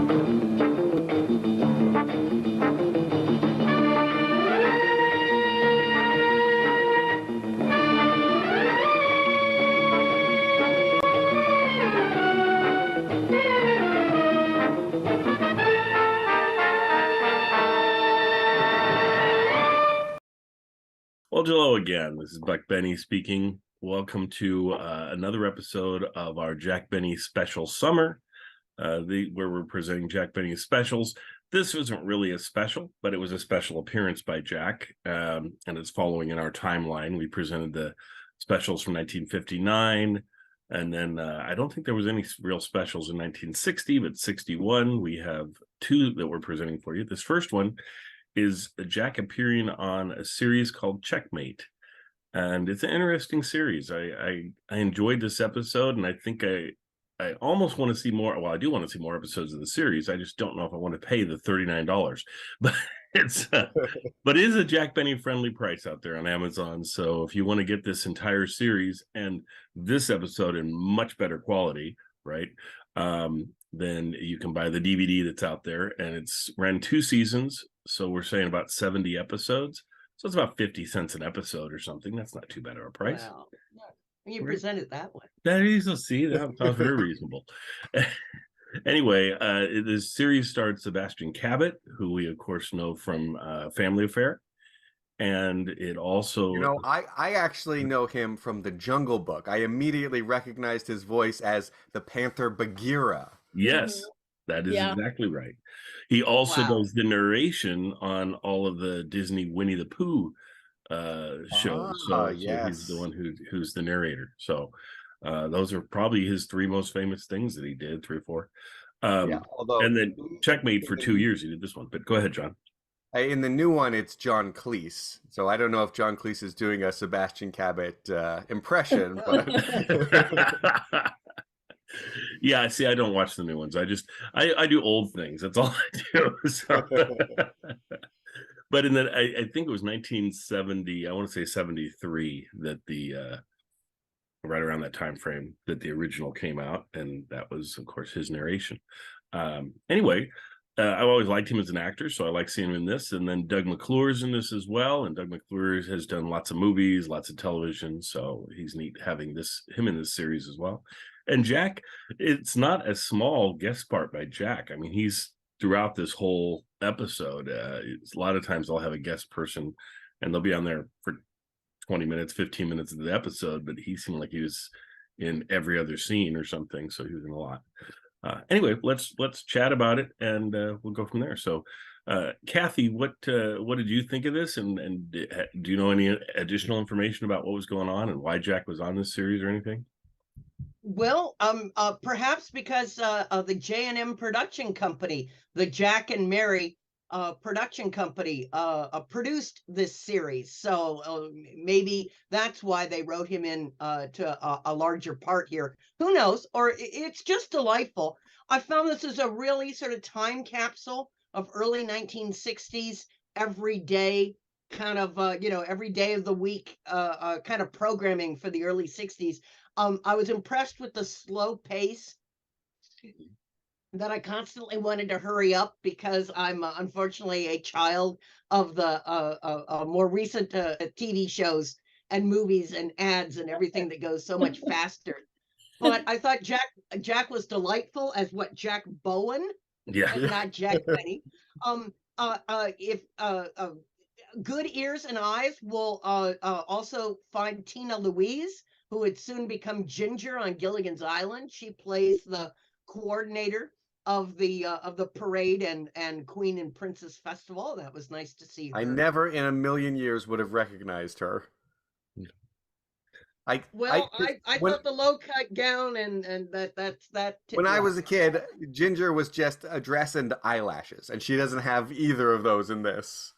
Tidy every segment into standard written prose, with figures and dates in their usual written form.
Well, hello again. This is Buck Benny speaking. Welcome to another episode of our Jack Benny Special Summer, where we're presenting Jack Benny specials. This wasn't really a special, but it was a special appearance by Jack, and it's following in our timeline. We presented the specials from 1959, and then I don't think there was any real specials in 1960, but 61, we have two that we're presenting for you. This first one is Jack appearing on a series called Checkmate, and it's an interesting series. I enjoyed this episode, and I think I almost want to see more. Well, I do want to see more episodes of the series. I just don't know if I want to pay the $39, but it's but it is a Jack Benny friendly price out there on Amazon. So if you want to get this entire series and this episode in much better quality, right? Then you can buy the DVD that's out there, and it's ran 2 seasons. So we're saying about 70 episodes. So it's about 50 cents an episode or something. That's not too bad of a price. Wow. You present it that way. That is, see, that sounds very reasonable. Anyway, the series stars Sebastian Cabot, who we, of course, know from Family Affair. And it also... You know, I actually know him from The Jungle Book. I immediately recognized his voice as the Panther Bagheera. Yes, that is exactly right. He also does the narration on all of the Disney Winnie the Pooh shows. So he's the one who's the narrator. So those are probably his 3 most famous things that he did, 3 or 4. And then Checkmate for 2 years. He did this one. But go ahead, John. In the new one, it's John Cleese. So I don't know if John Cleese is doing a Sebastian Cabot impression, but... Yeah, see, I don't watch the new ones. I do old things. That's all I do. So. But in that, I think it was 1970. I want to say 73 that right around that time frame that the original came out, and that was, of course, his narration. Anyway, I always liked him as an actor, so I like seeing him in this. And then Doug McClure's in this as well, and Doug McClure has done lots of movies, lots of television, so he's neat having him in this series as well. And Jack, it's not a small guest part by Jack. I mean, he's throughout this whole episode. A lot of times I'll have a guest person, and they'll be on there for 20 minutes, 15 minutes of the episode, but he seemed like he was in every other scene or something, so he was in a lot. Anyway, let's chat about it, and we'll go from there. So, Kathy, what did you think of this, and do you know any additional information about what was going on and why Jack was on this series or anything? Well, perhaps because of the J&M production company, the Jack and Mary production company produced this series. So maybe that's why they wrote him in to a larger part here. Who knows? Or it's just delightful. I found this is a really sort of time capsule of early 1960s, everyday kind of, every day of the week kind of programming for the early 60s. I was impressed with the slow pace that I constantly wanted to hurry up because I'm unfortunately a child of the more recent TV shows and movies and ads and everything that goes so much faster. But I thought Jack was delightful as Jack Bowen, not Jack Benny. If good ears and eyes will also find Tina Louise, who would soon become Ginger on Gilligan's Island. She plays the coordinator of the parade and Queen and Princess Festival. That was nice to see her. I never in a million years would have recognized her. I thought the low cut gown and that. When I was a kid, Ginger was just a dress and eyelashes, and she doesn't have either of those in this.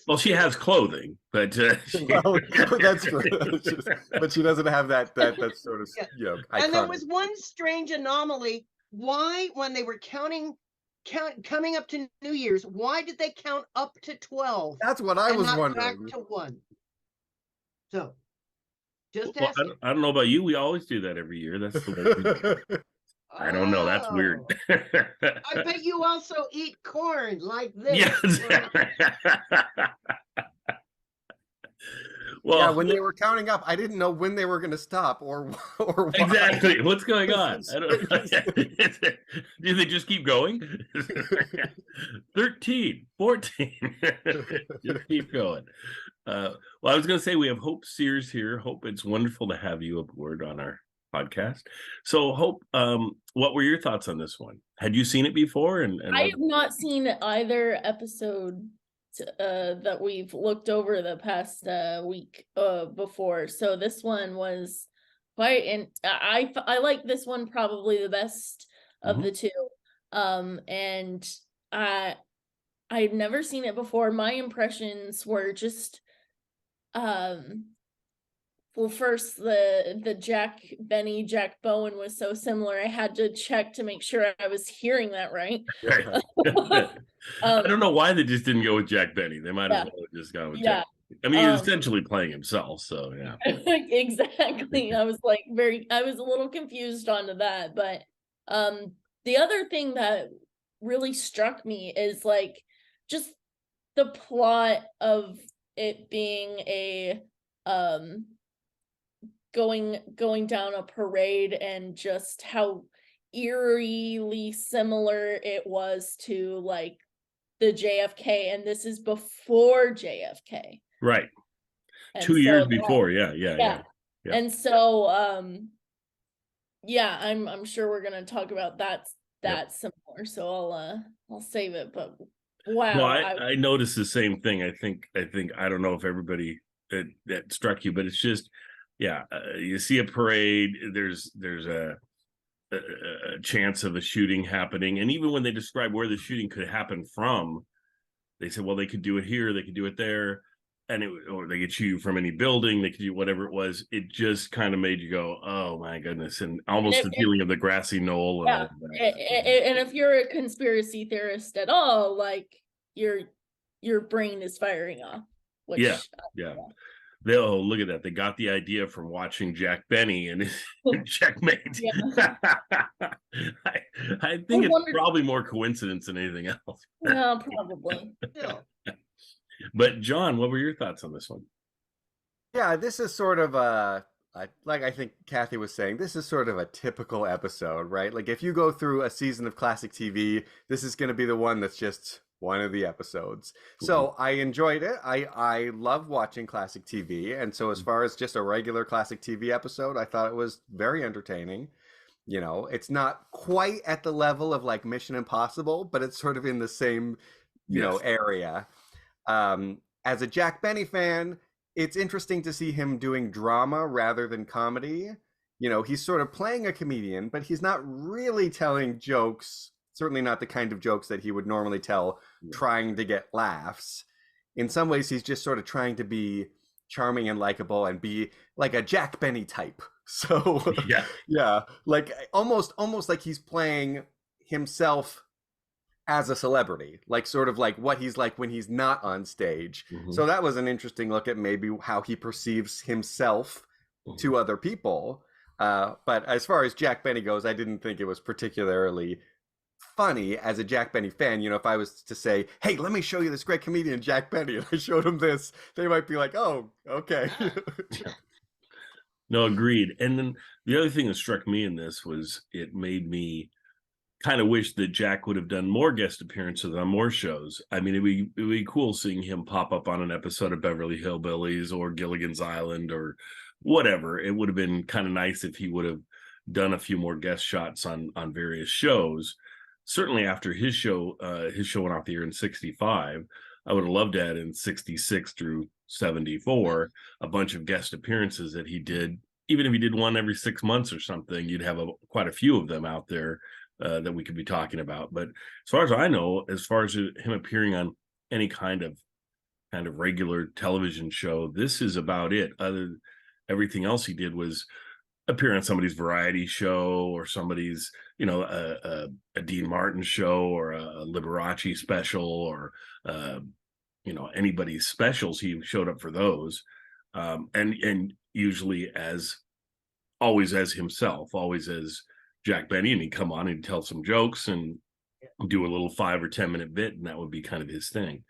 Well, she has clothing, but well, that's true. But she doesn't have that sort of iconic. And there was one strange anomaly. Why, when they were coming up to New Year's, why did they count up to 12? That's what I was wondering. Back to 1. So, just I don't know about you. We always do that every year. That's the way we do it. I don't know. That's weird. Oh, I bet you also eat corn like this. Yes. Yeah, Well, when they were counting up, I didn't know when they were going to stop or why. exactly. What's going on? This I is don't know. Do they just keep going? 13, 14. Just keep going. Well, I was going to say we have Hope Sears here. Hope, it's wonderful to have you aboard on our podcast. So, Hope, what were your thoughts on this one? Had you seen it before? And I have not seen either episode that we've looked over the past week before, so this one was quite, and I like this one probably the best of the two. And I've never seen it before. My impressions were just well, first the Jack Bowen was so similar. I had to check to make sure I was hearing that right. Right. I don't know why they just didn't go with Jack Benny. They might as well have just gone with Jack. I mean, he's essentially playing himself, so yeah. Exactly. I was a little confused onto that, but the other thing that really struck me is like just the plot of it being a going down a parade, and just how eerily similar it was to like the JFK, and this is before JFK. Right. And 2 years so before, yeah. And so yeah, I'm sure we're gonna talk about that similar. So I'll save it. But wow. No, I noticed the same thing. I think I don't know if everybody that struck you, but it's just you see a parade, there's a chance of a shooting happening, and even when they describe where the shooting could happen from, they said, well, they could do it here, they could do it there, or they could shoot from any building, they could do whatever it was. It just kind of made you go, oh my goodness, and almost the feeling of the grassy knoll and all of that. And if you're a conspiracy theorist at all, like your brain is firing off. Which, yeah. Look at that. They got the idea from watching Jack Benny and Checkmate. I think it's probably more coincidence than anything else. No, probably. But John, what were your thoughts on this one? Yeah, this is sort of like I think Kathy was saying, this is sort of a typical episode, right? Like if you go through a season of classic TV, this is going to be the one that's just one of the episodes. So I enjoyed it. I love watching classic TV. And so as far as just a regular classic TV episode, I thought it was very entertaining. You know, it's not quite at the level of like Mission Impossible, but it's sort of in the same, you know, area. As a Jack Benny fan, it's interesting to see him doing drama rather than comedy. You know, he's sort of playing a comedian, but he's not really telling jokes. Certainly not the kind of jokes that he would normally tell, trying to get laughs. In some ways, he's just sort of trying to be charming and likable and be like a Jack Benny type. So like almost like he's playing himself as a celebrity, like sort of like what he's like when he's not on stage. So that was an interesting look at maybe how he perceives himself to other people. But as far as Jack Benny goes, I didn't think it was particularly funny as a Jack Benny fan. You know, if I was to say, hey, let me show you this great comedian Jack Benny, and I showed him this, they might be like, oh, okay. No, agreed. And then the other thing that struck me in this was it made me kind of wish that Jack would have done more guest appearances on more shows. I mean, it'd be cool seeing him pop up on an episode of Beverly Hillbillies or Gilligan's Island or whatever. It would have been kind of nice if he would have done a few more guest shots on various shows. Certainly after his show went off the air in 65, I would have loved to add in 66 through 74, a bunch of guest appearances that he did. Even if he did one every 6 months or something, you'd have quite a few of them out there that we could be talking about. But as far as I know, as far as him appearing on any kind of regular television show, this is about it. Everything else he did was appear on somebody's variety show or somebody's, you know, a Dean Martin show or a Liberace special or, you know, anybody's specials. He showed up for those. And usually always as himself, always as Jack Benny, and he'd come on and tell some jokes and do a little 5 or 10 minute bit, and that would be kind of his thing.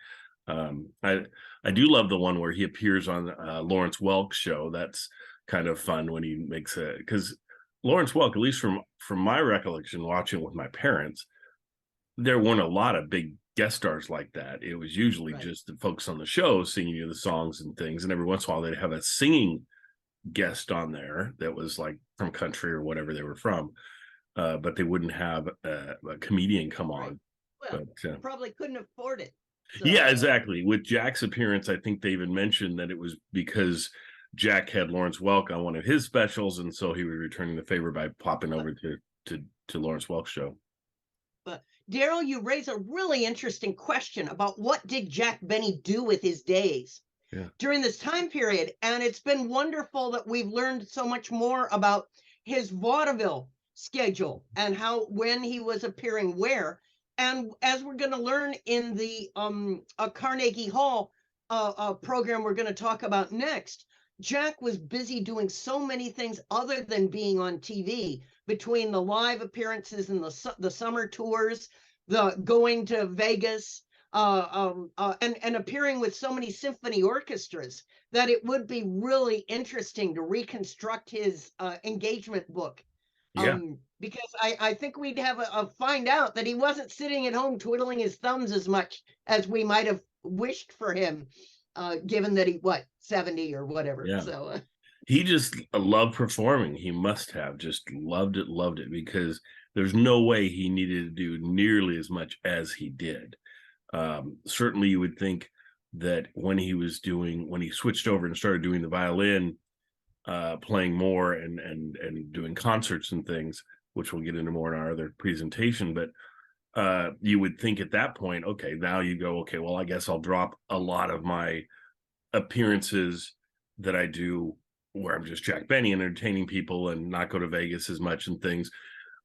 I do love the one where he appears on Lawrence Welk's show. That's kind of fun when he makes a, because Lawrence Welk, at least from my recollection, watching it with my parents, there weren't a lot of big guest stars like that. It was usually just the folks on the show singing you the songs and things, and every once in a while they'd have a singing guest on there that was like from country or whatever they were from, but they wouldn't have a comedian come on. Well, but probably couldn't afford it. So, yeah, exactly. With Jack's appearance, I think they even mentioned that it was because Jack had Lawrence Welk on one of his specials, and so he was returning the favor by popping over to Lawrence Welk's show. But Daryl, you raise a really interesting question about what did Jack Benny do with his days during this time period, and it's been wonderful that we've learned so much more about his vaudeville schedule and how when he was appearing where. And as we're going to learn in the Carnegie Hall program we're going to talk about next, Jack was busy doing so many things other than being on TV, between the live appearances and the summer tours, the going to Vegas, and appearing with so many symphony orchestras, that it would be really interesting to reconstruct his engagement book. Because I think we'd have a find out that he wasn't sitting at home twiddling his thumbs as much as we might have wished for him, given that he 70 or whatever. So he just loved performing. He must have just loved it, because there's no way he needed to do nearly as much as he did. Certainly you would think that when he switched over and started doing the violin, playing more and doing concerts and things, which we'll get into more in our other presentation, but you would think at that point, okay, now you go, okay, well, I guess I'll drop a lot of my appearances that I do where I'm just Jack Benny entertaining people and not go to Vegas as much and things.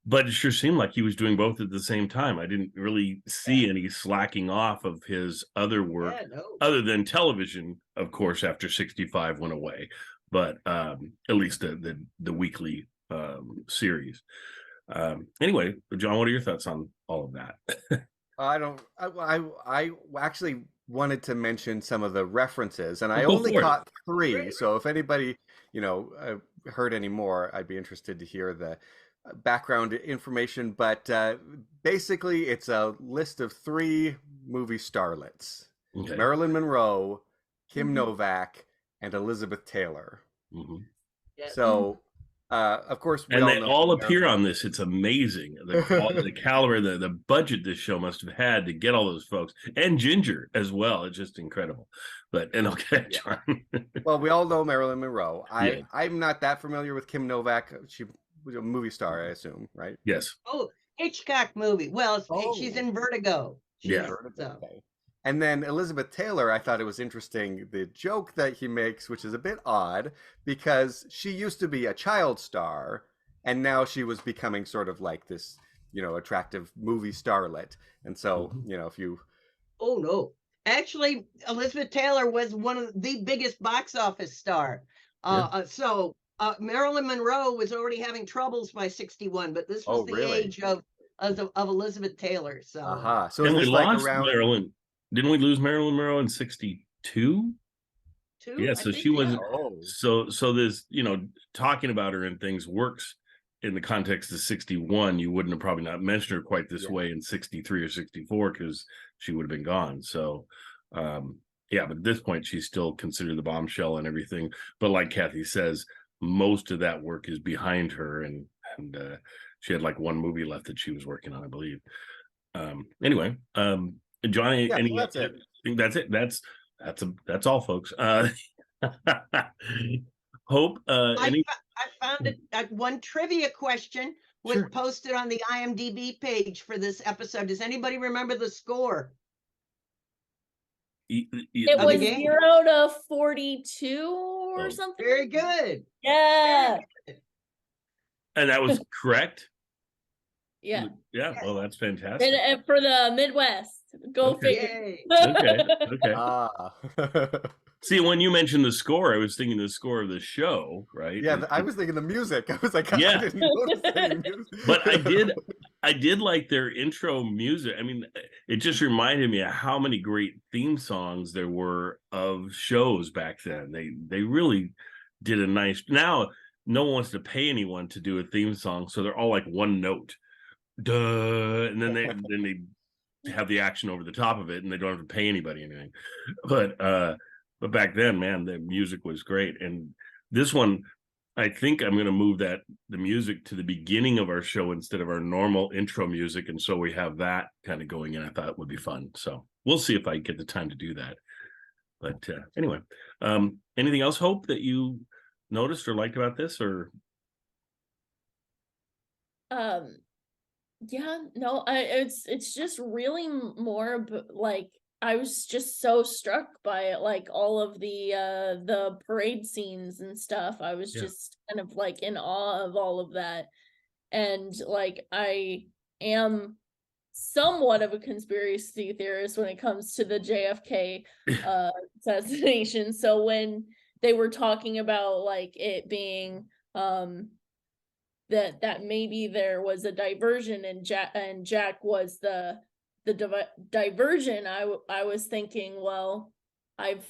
But it sure seemed like he was doing both at the same time. I didn't really see any slacking off of his other work, other than television, of course, after 65 went away. But at least the weekly series. Anyway, John, what are your thoughts on all of that? I actually wanted to mention some of the references, and I only caught 3. So if anybody, heard any more, I'd be interested to hear the background information. But basically, it's a list of 3 movie starlets: Marilyn Monroe, Kim Novak, and Elizabeth Taylor. So, of course, and they all appear on this. It's amazing the caliber, the budget this show must have had to get all those folks, and Ginger as well. It's just incredible. But John. Well, we all know Marilyn Monroe. I'm not that familiar with Kim Novak. She was a movie star, I assume, right? Yes. Oh, Hitchcock movie. Well, she's in Vertigo. Vertigo. Okay. And then Elizabeth Taylor, I thought it was interesting, the joke that he makes, which is a bit odd, because she used to be a child star, and now she was becoming sort of like this, attractive movie starlet. And so, if you... Oh, no. Actually, Elizabeth Taylor was one of the biggest box office star. So Marilyn Monroe was already having troubles by 61, but this was the age of Elizabeth Taylor. So, So and we lost around... Marilyn. Didn't we lose Marilyn Monroe in 62? Yeah, so she wasn't. So this, talking about her and things works in the context of 61. You wouldn't have probably not mentioned her quite this way in 63 or 64 because she would have been gone. So, but at this point, she's still considered the bombshell and everything. But like Kathy says, most of that work is behind her, and she had like one movie left that she was working on, I believe. Anyway, Johnny, that's it. I think that's it. That's all, folks. Hope. I found it. One trivia question was posted on the IMDb page for this episode. Does anybody remember the score? It was 0 to 42 or something. Very good. Yeah. Very good. And that was correct. Yeah. Well, that's fantastic. And for the Midwest, go figure. Okay. See, when you mentioned the score, I was thinking the score of the show, right? Yeah, I was thinking the music. I was like, Yeah. I didn't notice any music. But I did like their intro music. I mean, it just reminded me of how many great theme songs there were of shows back then. They really did a nice. Now no one wants to pay anyone to do a theme song, so they're all like one note, duh, and then they have the action over the top of it, and they don't have to pay anybody anything. But back then, man, the music was great, and this one. I think I'm going to move the music to the beginning of our show instead of our normal intro music. And so we have that kind of going in. I thought it would be fun. So we'll see if I get the time to do that. But anyway, anything else, Hope, that you noticed or liked about this? Or yeah, no, it's just really more like I was just so struck by it, like all of the parade scenes and stuff. I was just kind of like in awe of all of that. And like I am somewhat of a conspiracy theorist when it comes to the JFK assassination. So when they were talking about like it being that maybe there was a diversion and Jack was the diversion, I was thinking, well, I've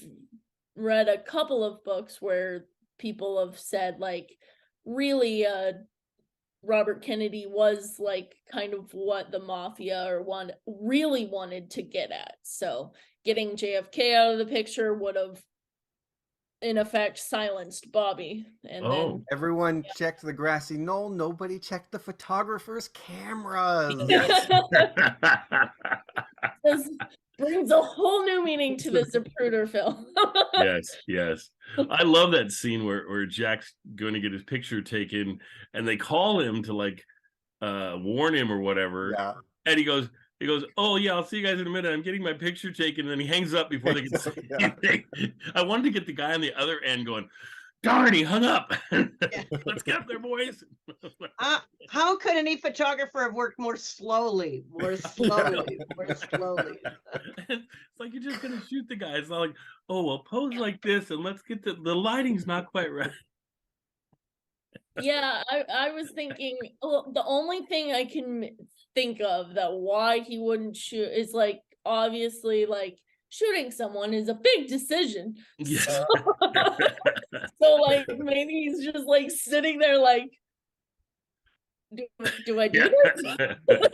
read a couple of books where people have said like really Robert Kennedy was like kind of what the mafia really wanted to get at. So getting JFK out of the picture would have in effect silenced Bobby. And then everyone checked the grassy knoll, nobody checked the photographer's cameras. This brings a whole new meaning to the Zapruder film. Yes. I love that scene where Jack's going to get his picture taken and they call him to like warn him or whatever. Yeah. And he goes, oh yeah, I'll see you guys in a minute. I'm getting my picture taken. And then he hangs up before they can say anything. I wanted to get the guy on the other end going, darn, he hung up. Let's get up there, boys. How could any photographer have worked more slowly? It's like you're just gonna shoot the guy. It's not like, oh well, pose like this and let's get the lighting's not quite right. Yeah, I was thinking, well, the only thing I can think of that why he wouldn't shoot is like obviously like shooting someone is a big decision. Yeah. So like maybe he's just like sitting there like, do I do this?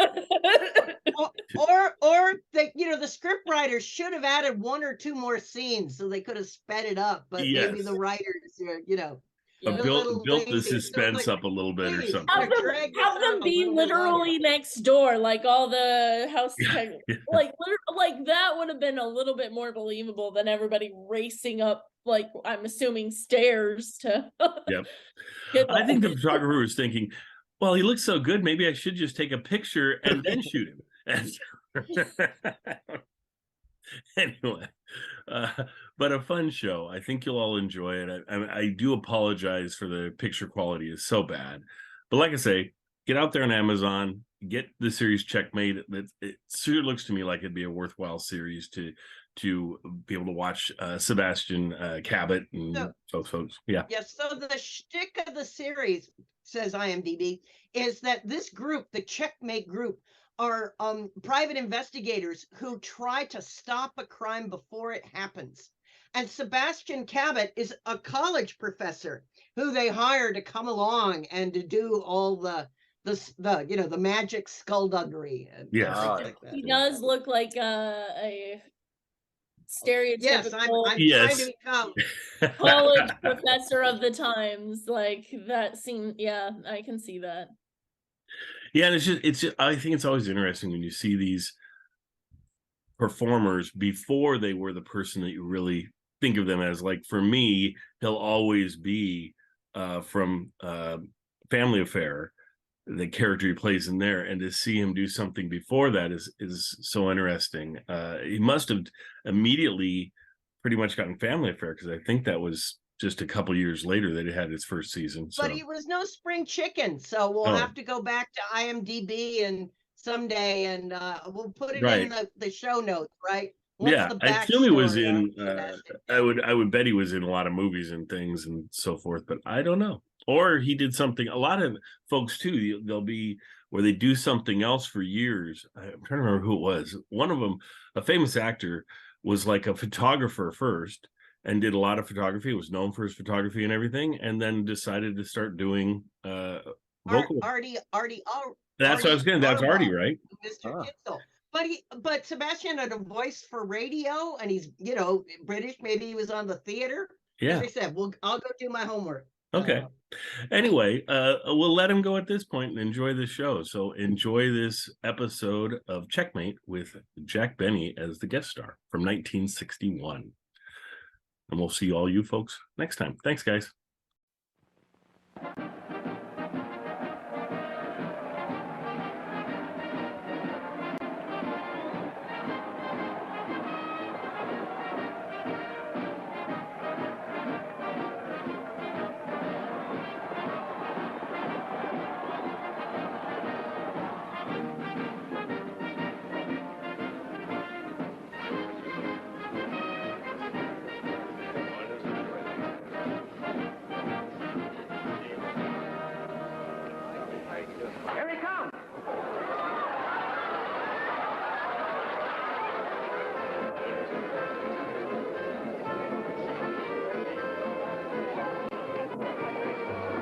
or the script writers should have added one or two more scenes so they could have sped it up, but maybe the writers built the suspense up a little bit or something. Have them be literally next door, like all the house like that would have been a little bit more believable than everybody racing up, like I'm assuming stairs to I think the photographer was thinking, well, he looks so good, maybe I should just take a picture and then shoot him. Anyway, but a fun show. I think you'll all enjoy it. I do apologize for the picture quality is so bad, but like I say, get out there on Amazon, get the series Checkmate. It sure looks to me like it'd be a worthwhile series to be able to watch Sebastian Cabot and folks. Yeah. So the shtick of the series, says IMDb, is that this group, the Checkmate group, are private investigators who try to stop a crime before it happens. And Sebastian Cabot is a college professor who they hire to come along and to do all the magic skullduggery. He does look like a stereotypical I'm trying to become college professor of the times. Like that scene, I can see that. Yeah, and it's just I think it's always interesting when you see these performers before they were the person that you really think of them as. Like for me, he'll always be from Family Affair, the character he plays in there, and to see him do something before that is so interesting. He must have immediately pretty much gotten Family Affair, because I think that was just a couple years later that it had its first season. So. But he was no spring chicken, so we'll have to go back to IMDb and someday, and we'll put it in the show notes, right? Yeah, the I assume he was backstory on in. Sebastian? I would bet he was in a lot of movies and things and so forth, but I don't know. Or he did something. A lot of folks too. They'll be where they do something else for years. I'm trying to remember who it was. One of them, a famous actor, was like a photographer first and did a lot of photography. Was known for his photography and everything, and then decided to start doing vocal. That's what I was getting. That's Artie, right? Mr. Ah. Kitzel. But Sebastian had a voice for radio, and he's British. Maybe he was on the theater. Yeah. As I said, I'll go do my homework. Okay. Anyway, we'll let him go at this point and enjoy the show. So enjoy this episode of Checkmate with Jack Benny as the guest star from 1961. And we'll see all you folks next time. Thanks, guys. Here he comes!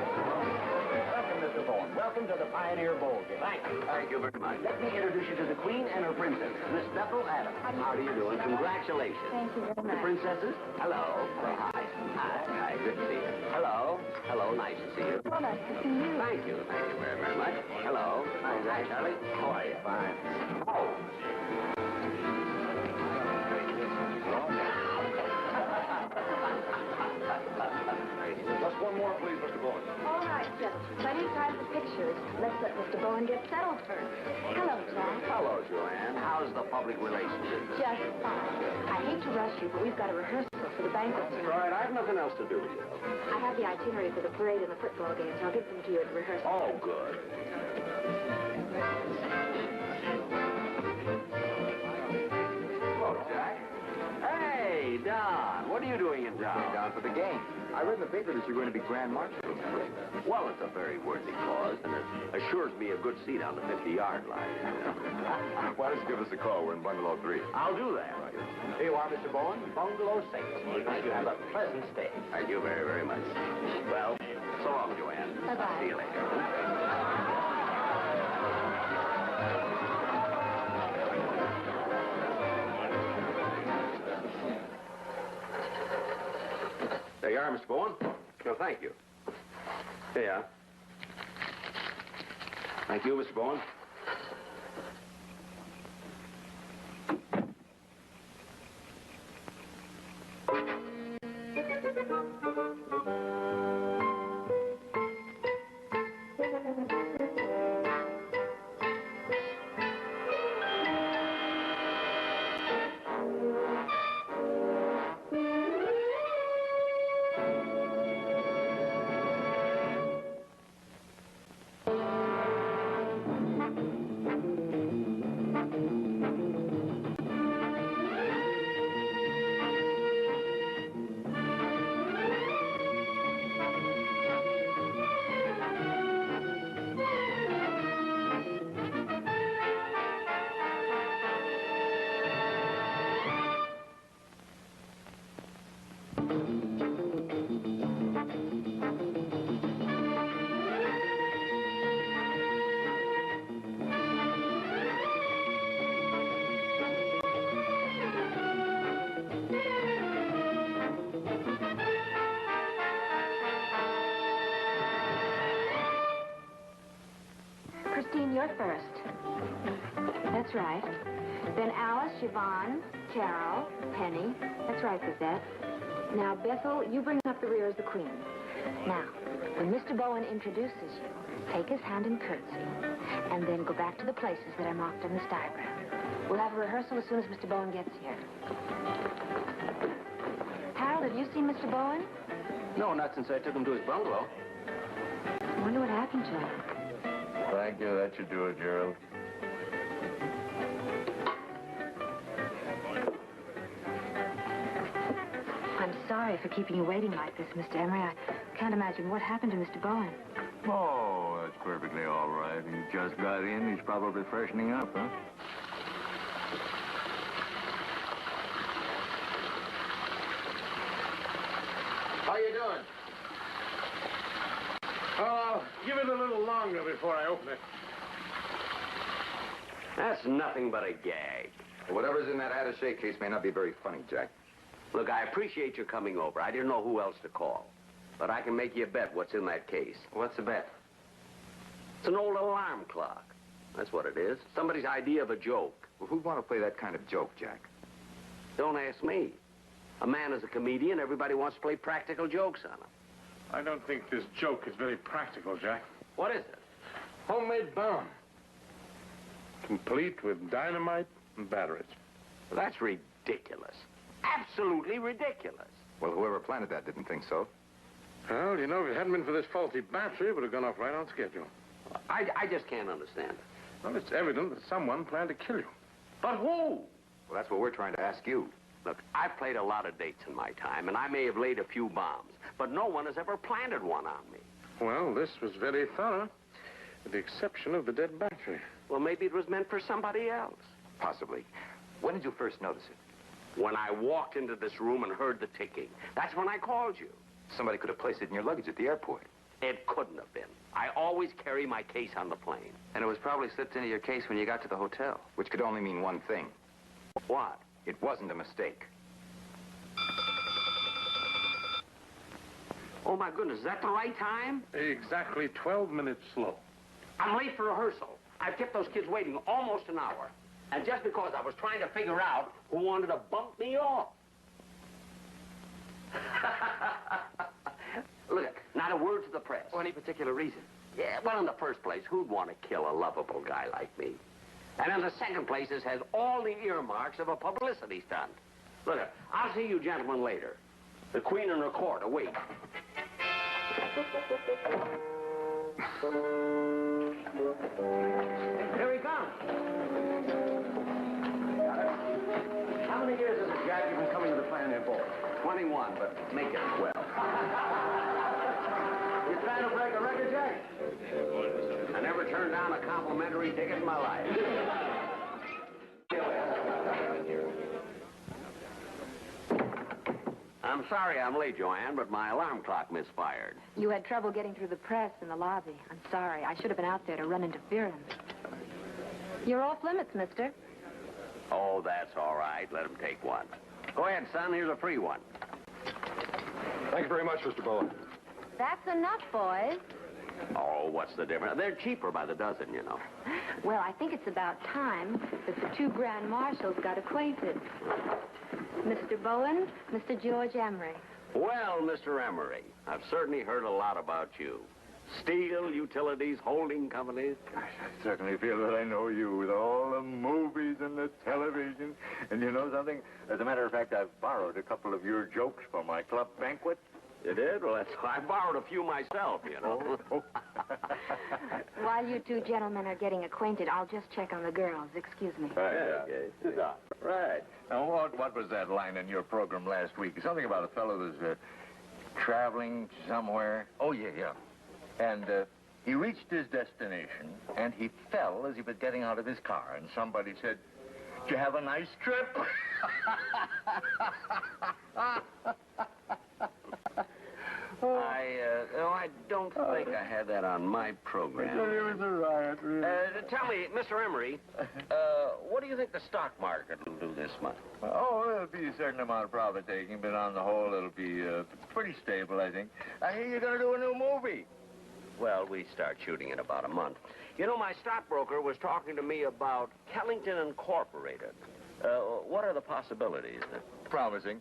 Welcome, Mr. Bowen. Welcome to the Pioneer Bowl game. Thank you. Thank you very much. Let me introduce you to the Queen and her princess, Miss Bethel Adams. How are you doing? Congratulations. Thank you very The much. princesses? Hello. Say hi. Hi. Good to see you. Hello. Hello. Nice to see you. Well, nice to see you. Thank you. Thank you very, very much. Hello. Hi, Charlie. How are you? Fine. Oh. Just one more, please, Mr. Bowen. All right, just plenty of time for pictures. Let's let Mr. Bowen get settled first. Hello, Jack. Hello, Joanne. How's the public relations business? Just fine. I hate to rush you, but we've got a rehearsal for the banquet All tonight. right, I have nothing else to do with you. I have the itinerary for the parade and the football games. I'll give them to you at the rehearsal. Oh, good. Hello, Jack. Hey, Don. What are you doing in town? Down for the game. I read in the paper that you're going to be Grand Marshal. Well, it's a very worthy cause, and it assures me a good seat on the 50-yard line. Why don't you give us a call? We're in Bungalow 3. I'll do that. Here you are, Mr. Bowen. Bungalow 6. You have a pleasant stay. Thank you very, very much. Well, so long, Joanne. Bye-bye. See you later. There you are, Mr. Bowen. No, thank you. Here you are. Thank you, Mr. Bowen. Christine, you're first. That's right. Then Alice, Yvonne, Carol, Penny. That's right, Bethette. Now, Bethel, you bring up the rear as the queen. Now, when Mr. Bowen introduces you, take his hand and curtsy, and then go back to the places that are marked on this diagram. We'll have a rehearsal as soon as Mr. Bowen gets here. Harold, have you seen Mr. Bowen? No, not since I took him to his bungalow. I wonder what happened to him. Thank you. That should do it, Gerald. sorry for keeping you waiting like this, Mr. Emery. I can't imagine what happened to Mr. Bowen. Oh, that's perfectly all right. He just got in. He's probably freshening up, huh? How you doing? Oh, give it a little longer before I open it. That's nothing but a gag. Whatever's in that attaché case may not be very funny, Jack. Look, I appreciate you coming over. I didn't know who else to call. But I can make you a bet what's in that case. What's the bet? It's an old alarm clock. That's what it is. Somebody's idea of a joke. Well, who'd want to play that kind of joke, Jack? Don't ask me. A man is a comedian. Everybody wants to play practical jokes on him. I don't think this joke is very practical, Jack. What is it? Homemade bomb. Complete with dynamite and batteries. Well, that's ridiculous. Absolutely ridiculous. Well, whoever planted that didn't think so. Well, you know, if it hadn't been for this faulty battery, it would have gone off right on schedule. I just can't understand it. Well, it's evident that someone planned to kill you. But who? Well, that's what we're trying to ask you. Look, I've played a lot of dates in my time, and I may have laid a few bombs, but no one has ever planted one on me. Well, this was very thorough, with the exception of the dead battery. Well, maybe it was meant for somebody else. Possibly. When did you first notice it? When I walked into this room and heard the ticking, that's when I called you. Somebody could have placed it in your luggage at the airport. It couldn't have been. I always carry my case on the plane. And it was probably slipped into your case when you got to the hotel. Which could only mean one thing. What? It wasn't a mistake. Oh, my goodness, is that the right time? Exactly 12 minutes slow. I'm late for rehearsal. I've kept those kids waiting almost an hour. And just because I was trying to figure out who wanted to bump me off. Look, not a word to the press. For any particular reason? Yeah, well, in the first place, who'd want to kill a lovable guy like me? And in the second place, this has all the earmarks of a publicity stunt. Look, I'll see you gentlemen later. The Queen and her court await. Here he comes. How many years is it, Jack, you've been coming to the Pioneer Bowl? 21, but make it 12. You trying to break a record, Jack? I never turned down a complimentary ticket in my life. I'm sorry I'm late, Joanne, but my alarm clock misfired. You had trouble getting through the press in the lobby. I'm sorry. I should have been out there to run interference. You're off limits, mister. Oh, that's all right. Let him take one. Go ahead, son. Here's a free one. Thank you very much, Mr. Bowen. That's enough, boys. Oh, what's the difference? They're cheaper by the dozen, you know. Well, I think it's about time that the two grand marshals got acquainted. Mr. Bowen, Mr. George Emery. Well, Mr. Emery, I've certainly heard a lot about you. Steel, utilities, holding companies. I certainly feel that I know you with all the movies and the television. And you know something? As a matter of fact, I've borrowed a couple of your jokes for my club banquet. You did? Well, I borrowed a few myself, you know. While you two gentlemen are getting acquainted, I'll just check on the girls. Excuse me. Okay. Sit down. Right. Now, what was that line in your program last week? Something about a fellow that's traveling somewhere. Oh, yeah. And he reached his destination, and he fell as he was getting out of his car. And somebody said, "Did you have a nice trip?" I don't think I had that on my program. It was a riot, really. Tell me, Mr. Emery, what do you think the stock market will do this month? Oh, there'll be a certain amount of profit taking, but on the whole, it'll be pretty stable, I think. I hear you're going to do a new movie. Well, we start shooting in about a month. You know, my stockbroker was talking to me about Kellington Incorporated. What are the possibilities? Promising.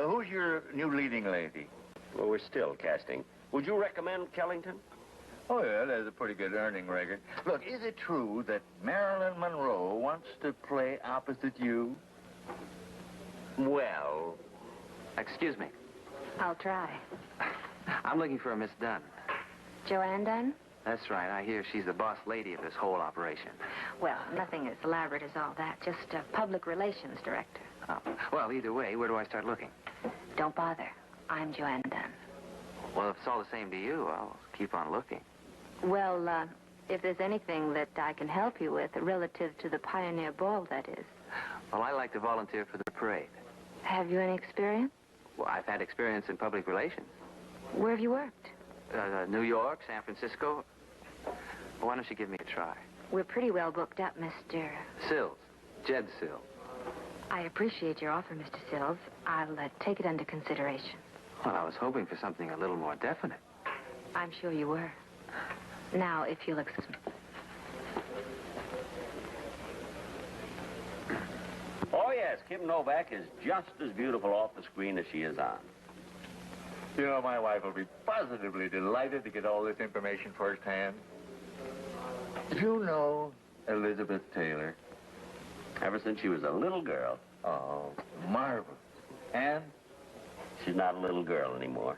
Who's your new leading lady? Well, we're still casting. Would you recommend Kellington? Oh, yeah, there's a pretty good earning record. Look, is it true that Marilyn Monroe wants to play opposite you? Well, Excuse me. I'll try. I'm looking for a Miss Dunn. Joanne Dunn? That's right. I hear she's the boss lady of this whole operation. Well, nothing as elaborate as all that. Just a public relations director. Oh. Well, either way, where do I start looking? Don't bother. I'm Joanne Dunn. Well, if it's all the same to you, I'll keep on looking. Well, if there's anything that I can help you with, relative to the Pioneer Ball, that is. Well, I like to volunteer for the parade. Have you any experience? Well, I've had experience in public relations. Where have you worked? New York, San Francisco. Why don't you give me a try? We're pretty well booked up, Mr. Sills. Jed Sills. I appreciate your offer, Mr. Sills. I'll take it under consideration. Well, I was hoping for something a little more definite. I'm sure you were. Now, if you'll excuse me. Oh, yes, Kim Novak is just as beautiful off the screen as she is on. You know, my wife will be positively delighted to get all this information firsthand. Do you know Elizabeth Taylor? Ever since she was a little girl. Oh, marvelous. And? She's not a little girl anymore.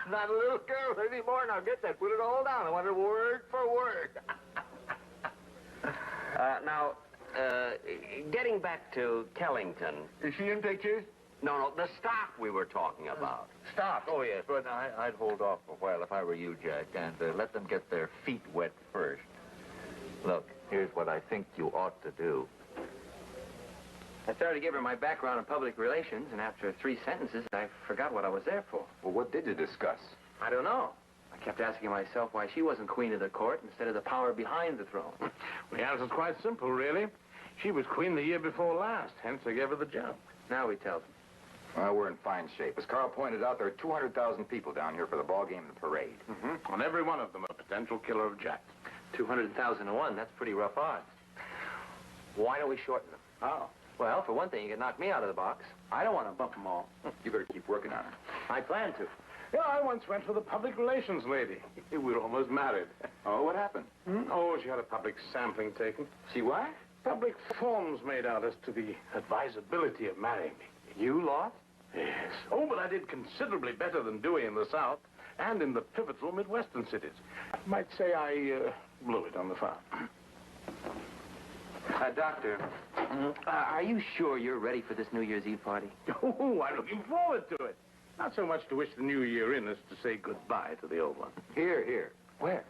Not a little girl anymore. Now get that. Put it all down. I want it word for word. Getting back to Kellington. Is she in pictures? No, the stock we were talking about. Stock. Oh, yes. But I'd hold off for a while if I were you, Jack, and let them get their feet wet first. Look, here's what I think you ought to do. I started to give her my background in public relations, and after 3 sentences, I forgot what I was there for. Well, what did you discuss? I don't know. I kept asking myself why she wasn't queen of the court instead of the power behind the throne. The answer's quite simple, really. She was queen the year before last, hence I gave her the job. Now we tell them. Well, we're in fine shape. As Carl pointed out, there are 200,000 people down here for the ball game and the parade. Mm-hmm. And every one of them a potential killer of Jack. 200,000 to 1, that's pretty rough odds. Why don't we shorten them? How? Well, for one thing, you can knock me out of the box. I don't want to bump them all. You better keep working on it. I plan to. Yeah, I once went for the public relations lady. We were almost married. Oh, what happened? Oh, she had a public sampling taken. See what? Public forms made out as to the advisability of marrying me. You lost? Yes. Oh, but I did considerably better than Dewey in the South and in the pivotal Midwestern cities. I might say I blew it on the farm. Doctor, are you sure you're ready for this New Year's Eve party? Oh, I'm looking forward to it. Not so much to wish the new year in as to say goodbye to the old one. Here. Where?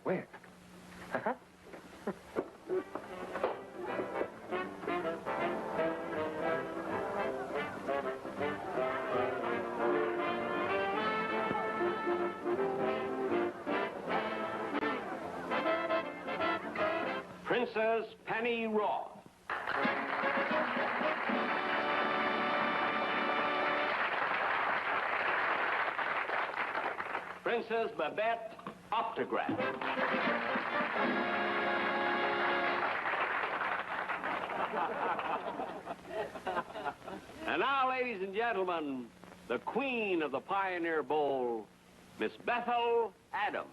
Princess Penny Roth. Princess Babette Optograph. And now, ladies and gentlemen, the queen of the Pioneer Bowl, Miss Bethel Adams.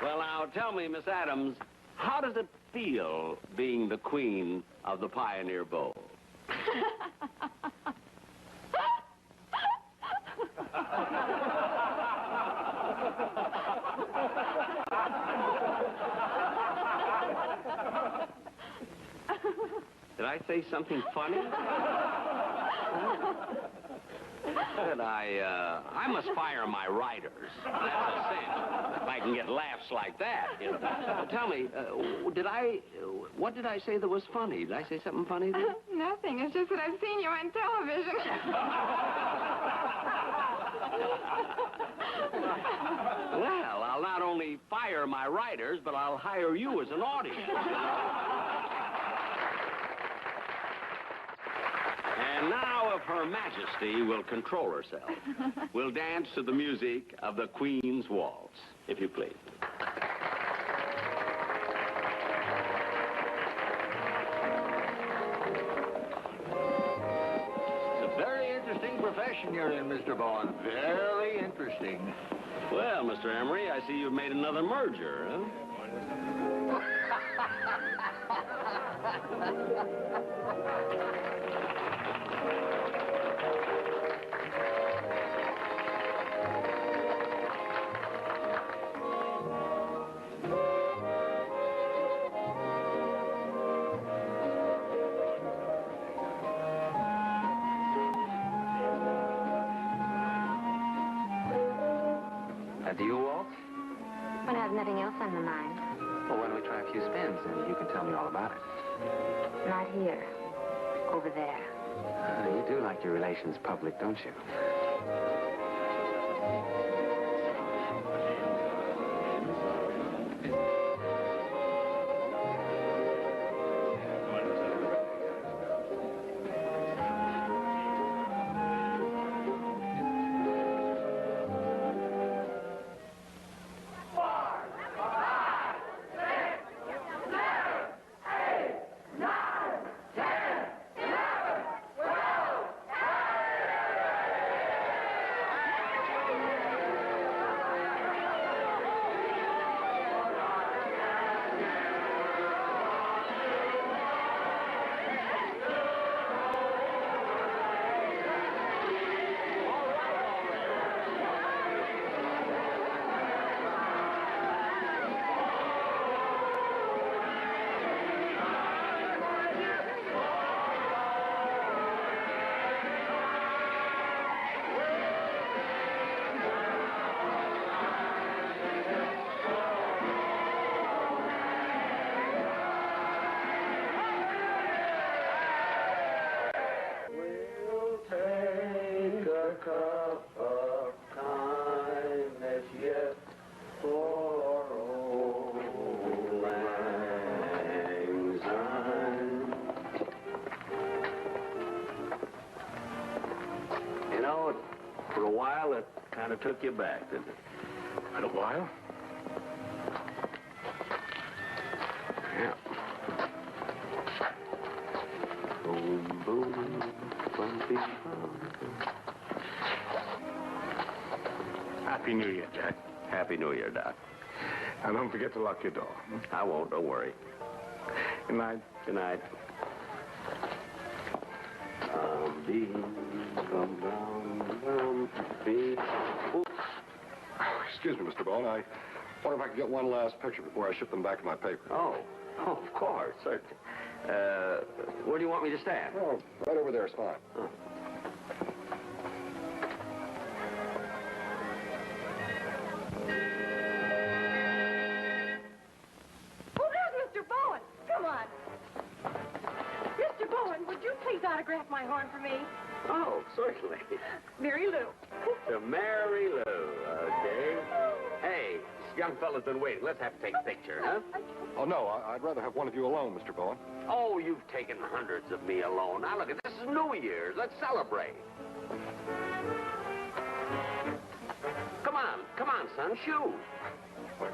Well, now, tell me, Miss Adams, how does it feel being the queen of the Pioneer Bowl? Did I say something funny? Good, I must fire my writers. That's a sin. If I can get laughs like that, you know. Tell me, what did I say that was funny? Did I say something funny there? Nothing. It's just that I've seen you on television. Well, I'll not only fire my writers, but I'll hire you as an audience. And now, if Her Majesty will control herself, we'll dance to the music of the Queen's Waltz, if you please. It's a very interesting profession you're in, Mr. Bond. Very interesting. Well, Mr. Emery, I see you've made another merger, huh? Do you waltz? When I have nothing else on my mind. Well, why don't we try a few spins and you can tell me all about it? Not here. Over there. You do like your relations public, don't you? For a while, it kind of took you back, didn't it? Quite a while. Yeah. Boom, boom, bumpy, bumpy. Happy New Year, Jack. Happy New Year, Doc. And don't forget to lock your door. I won't, don't worry. Good night. Good night. Excuse me, Mr. Bone. I wonder if I could get one last picture before I ship them back to my paper. Oh, of course, certainly. Where do you want me to stand? Oh, right over there is fine. Oh. Oh, there's Mr. Bowen. Come on. Mr. Bowen, would you please autograph my horn for me? Oh, certainly. Mary Lou. To Mary Lou, okay. Hey, this young fella's been waiting. Let's have to take a picture, huh? Oh, no, I'd rather have one of you alone, Mr. Bowen. Oh, you've taken hundreds of me alone. Now, look, this is New Year's. Let's celebrate. Come on, son, shoot. But,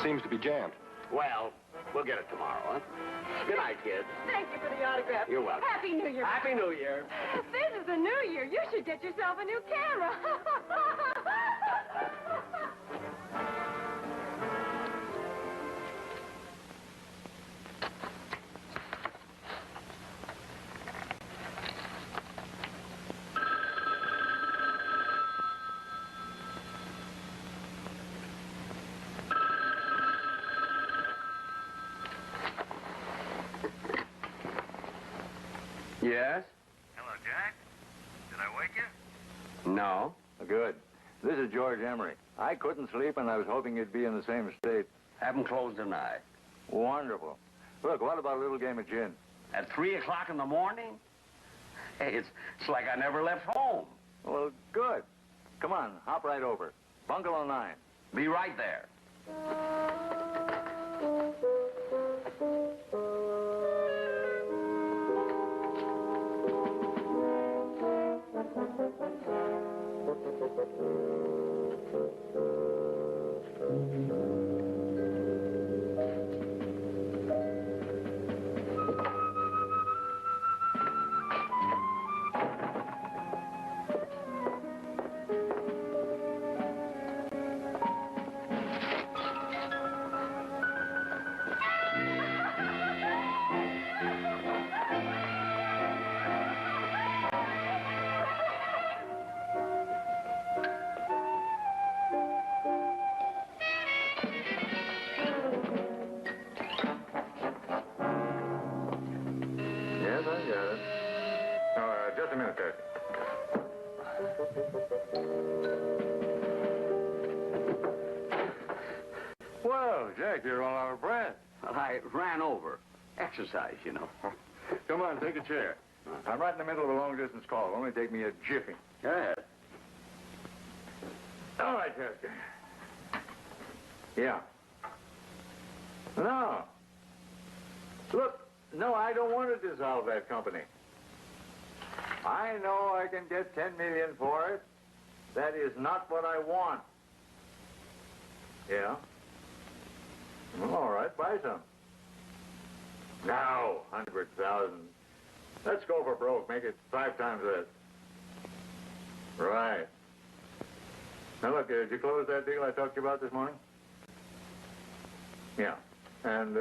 seems to be jammed. Well, we'll get it tomorrow, huh? Good night, kid. Thank you for the autograph. You're welcome. Happy New Year. Happy New Year. This is the New Year. You should get yourself a new camera. Yes? Hello, Jack. Did I wake you? No. Good. This is George Emery. I couldn't sleep, and I was hoping you'd be in the same state. Haven't closed an eye. Wonderful. Look, what about a little game of gin? At 3 o'clock in the morning? Hey, it's like I never left home. Well, good. Come on, hop right over. Bungalow 9. Be right there. Yes, I got it. Oh, just a minute, Kathy. Well, Jack, you're all out of breath. Well, I ran over. Exercise, you know. Come on, take a chair. I'm right in the middle of a long-distance call. It'll only take me a jiffy. Go ahead. All right, Chester. Yeah. No. Look, no, I don't want to dissolve that company. I know I can get $10 million for it. That is not what I want. Yeah? Well, all right, buy some. Now, 100,000. Let's go for broke. Make it 5 times that. Right. Now, look, did you close that deal I talked to you about this morning? Yeah. And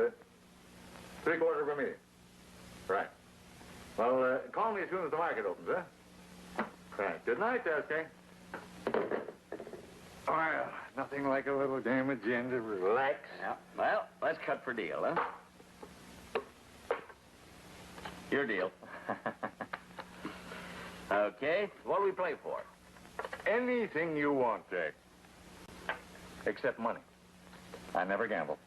3/4 of a million. Right. Well, call me as soon as the market opens, huh? Right. Good night, Tasking. Well, nothing like a little damn agenda. Relax. Yeah. Well, let's cut for deal, huh? Your deal. Okay. What do we play for? Anything you want, Jack. Except money. I never gamble.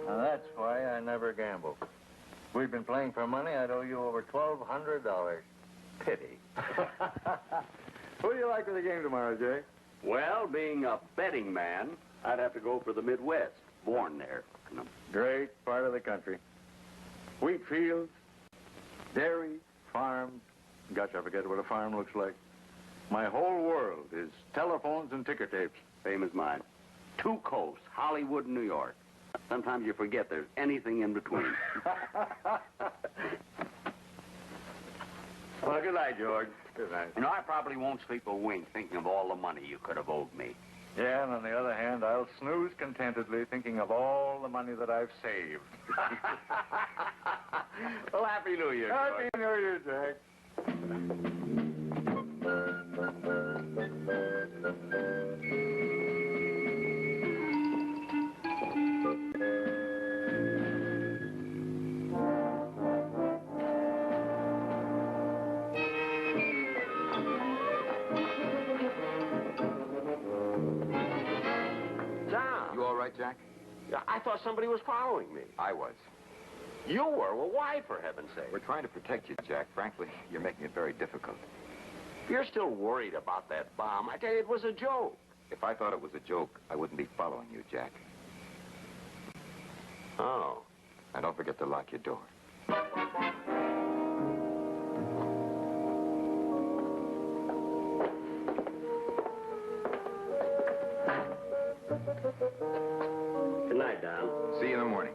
Now, that's why I never gamble. We've been playing for money. I'd owe you over $1,200. Pity. Who do you like for the game tomorrow, Jay? Well, being a betting man, I'd have to go for the Midwest. Born there. You know. Great part of the country. Wheat fields, dairy, farms. Gosh, I forget what a farm looks like. My whole world is telephones and ticker tapes. Same as mine. 2 coasts, Hollywood and New York. Sometimes you forget there's anything in between. Well, good night, George. Good night. You know, I probably won't sleep a wink thinking of all the money you could have owed me. Yeah, and on the other hand, I'll snooze contentedly thinking of all the money that I've saved. Well, Happy New Year, George. Happy New Year, Jack. Tom. You all right, Jack? I thought somebody was following me. I was. You were? Well, why, for heaven's sake? We're trying to protect you, Jack. Frankly, you're making it very difficult. You're still worried about that bomb. I tell you, it was a joke. If I thought it was a joke, I wouldn't be following you, Jack. Oh. And don't forget to lock your door. Good night, Don. See you in the morning.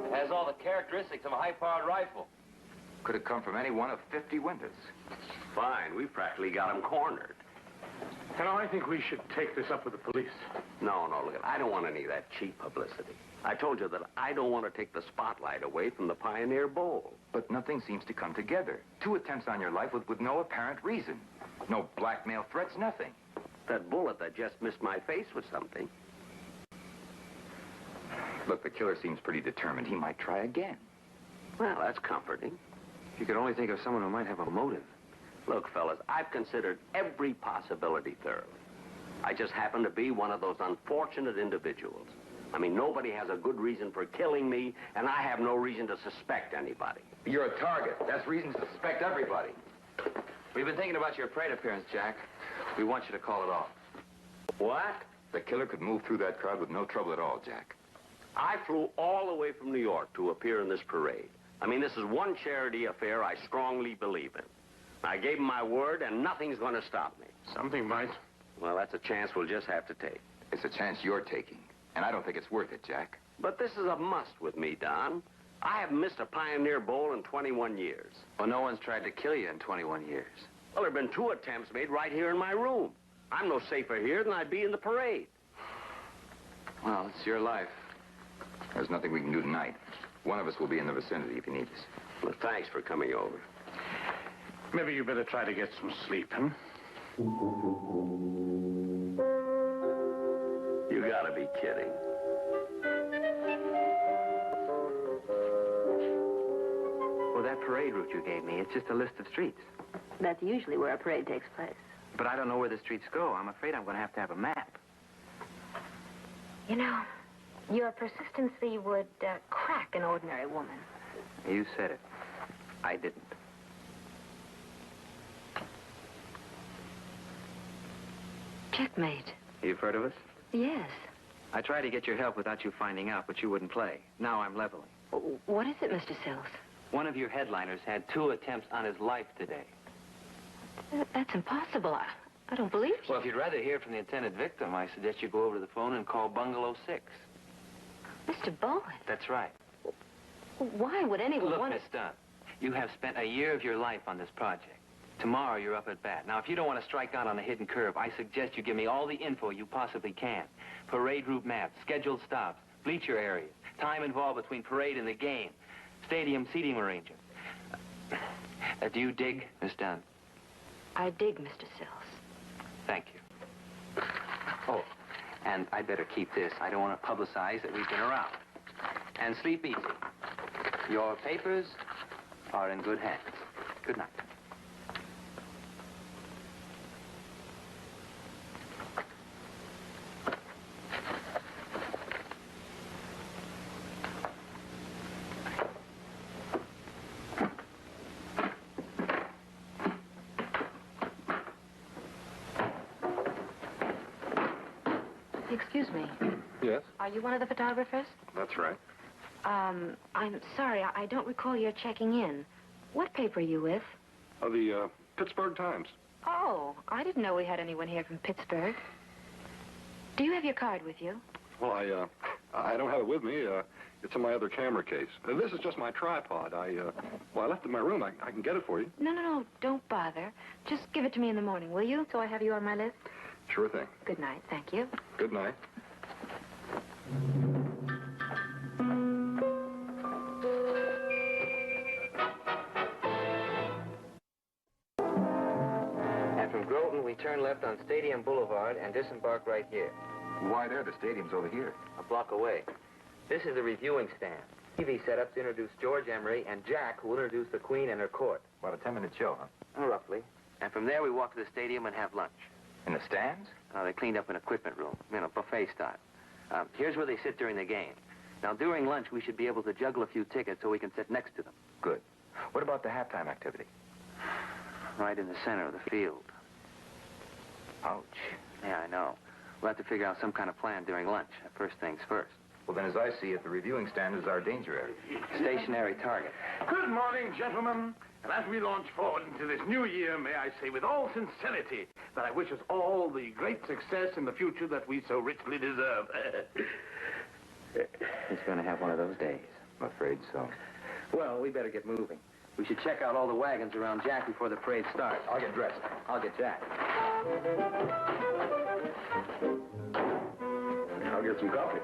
It has all the characteristics of a high-powered rifle. Could have come from any one of 50 windows. Fine. We practically got him cornered. You know, I think we should take this up with the police. No, look, I don't want any of that cheap publicity. I told you that I don't want to take the spotlight away from the Pioneer Bowl. But nothing seems to come together. 2 attempts on your life with no apparent reason. No blackmail threats, nothing. That bullet that just missed my face was something. Look, the killer seems pretty determined. He might try again. Well, that's comforting. If you could only think of someone who might have a motive. Look, fellas, I've considered every possibility thoroughly. I just happen to be one of those unfortunate individuals. I mean, nobody has a good reason for killing me, and I have no reason to suspect anybody. You're a target. That's reason to suspect everybody. We've been thinking about your parade appearance, Jack. We want you to call it off. What? The killer could move through that crowd with no trouble at all, Jack. I flew all the way from New York to appear in this parade. I mean, this is one charity affair I strongly believe in. I gave him my word, and nothing's going to stop me. Something might. Well, that's a chance we'll just have to take. It's a chance you're taking, and I don't think it's worth it, Jack. But this is a must with me, Don. I haven't missed a Pioneer Bowl in 21 years. Well, no one's tried to kill you in 21 years. Well, there have been 2 attempts made right here in my room. I'm no safer here than I'd be in the parade. Well, it's your life. There's nothing we can do tonight. One of us will be in the vicinity if you need us. Well, thanks for coming over. Maybe you better try to get some sleep, huh? You gotta be kidding. Well, that parade route you gave me, it's just a list of streets. That's usually where a parade takes place. But I don't know where the streets go. I'm afraid I'm going to have a map. You know, your persistency would crack an ordinary woman. You said it. I didn't. Checkmate. You've heard of us? Yes. I tried to get your help without you finding out, but you wouldn't play. Now I'm leveling. What is it, Mr. Sills? One of your headliners had 2 attempts on his life today. That's impossible. I don't believe you. Well, if you'd rather hear from the intended victim, I suggest you go over to the phone and call Bungalow 6. Mr. Bowen. That's right. Why would anyone Look, want Miss Dunn, you have spent a year of your life on this project. Tomorrow, you're up at bat. Now, if you don't want to strike out on a hidden curve, I suggest you give me all the info you possibly can. Parade route maps, scheduled stops, bleacher areas, time involved between parade and the game, stadium seating arrangements. Do you dig, Miss Dunn? I dig, Mr. Sills. Thank you. Oh, and I'd better keep this. I don't want to publicize that we've been around. And sleep easy. Your papers are in good hands. Good night. Excuse me. Yes, Are you one of the photographers? that's right. I'm sorry. I don't recall your checking in. What paper are you with? The Pittsburgh Times. Oh, I didn't know we had anyone here from Pittsburgh. Do you have your card with you? Well, I don't have it with me. It's in my other camera case. This is just my tripod. I left it in my room. I can get it for you. No. Don't bother. Just give it to me in the morning, will you? So I have you on my list. Sure thing. Good night. Thank you. Good night. And from Groton, we turn left on Stadium Boulevard and disembark right here, Why there? The stadium's over here. a block away. This is the reviewing stand. TV setup to introduce George Emery and Jack, who will introduce the Queen and her court. About a 10-minute show, huh? Roughly. And from there, we walk to the stadium and have lunch. In the stands? They cleaned up an equipment room, buffet style. Here's where they sit during the game. Now, during lunch, we should be able to juggle a few tickets so we can sit next to them. Good. What about the halftime activity? Right in the center of the field. Ouch. Yeah, I know. We'll have to figure out some kind of plan during lunch. First things first. Well, then, as I see it, the reviewing stand is our danger area. Stationary target. Good morning, gentlemen. And as we launch forward into this new year, may I say with all sincerity that I wish us all the great success in the future that we so richly deserve. He's going to have one of those days. I'm afraid so. Well, we better get moving. We should check out all the wagons around Jack before the parade starts. I'll get dressed. I'll get Jack. I'll get some coffee.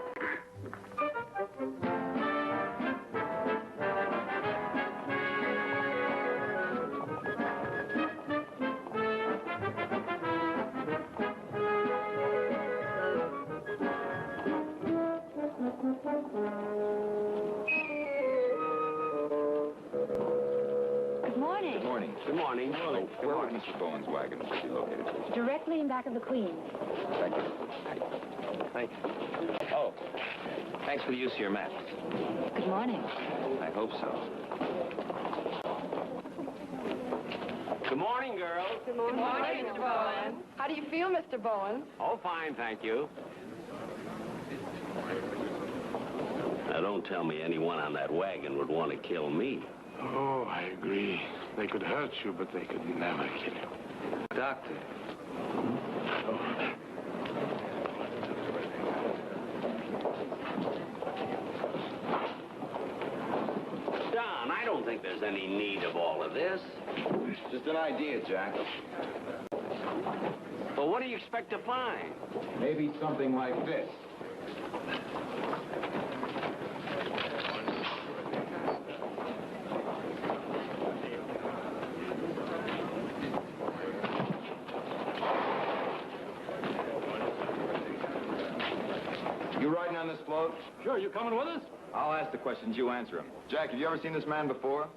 Good morning. Good morning. Good morning. Oh, where would Mr. Bowen's wagon be located, please? Directly in back of the Queen. Thank you. Thank you. Oh, thanks for the use of your maps. Good morning. I hope so. Good morning, girls. Good morning, Mr. Bowen. How do you feel, Mr. Bowen? Oh, fine, thank you. Now, don't tell me anyone on that wagon would want to kill me. Oh, I agree. They could hurt you, but they could never kill you. Doctor. Don, I don't think there's any need of all of this. Just an idea, Jack. Well, what do you expect to find? Maybe something like this. You riding on this float? Sure, you coming with us? I'll ask the questions, you answer them. Jack, have you ever seen this man before?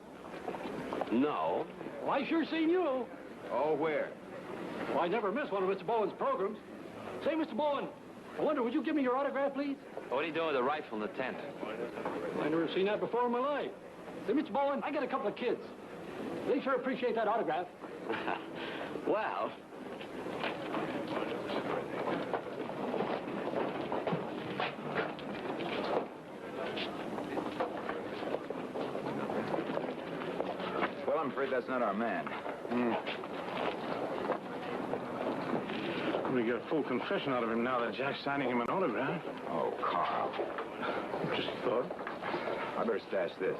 No. Well, I sure seen you. Oh, where? Well, I never miss one of Mr. Bowen's programs. Say, Mr. Bowen, I wonder, would you give me your autograph, please? What are you doing with the rifle in the tent? I never seen that before in my life. Say, Mr. Bowen, I got a couple of kids. They sure appreciate that autograph. Well, Well, I'm afraid that's not our man. We get a full confession out of him now that Jack's signing him an autograph. Oh, Carl. Just a thought. I better stash this.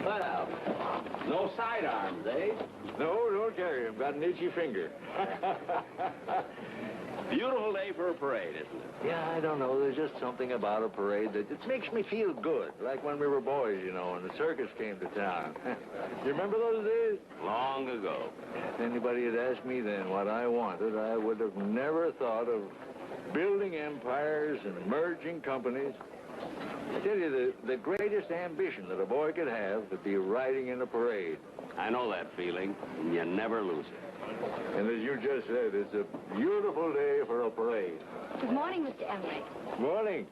well, no sidearms, eh? No, don't carry him. Got an itchy finger. Beautiful day for a parade, isn't it? Yeah, I don't know. There's just something about a parade that just makes me feel good. Like when we were boys, you know, and the circus came to town. You remember those days? Long ago. If anybody had asked me then what I wanted, I would have never thought of building empires and merging companies. I tell you, the greatest ambition that a boy could have would be riding in a parade. I know that feeling, and you never lose it. And as you just said, it's a beautiful day for a parade. Good morning, Mr. Emmerich. Morning.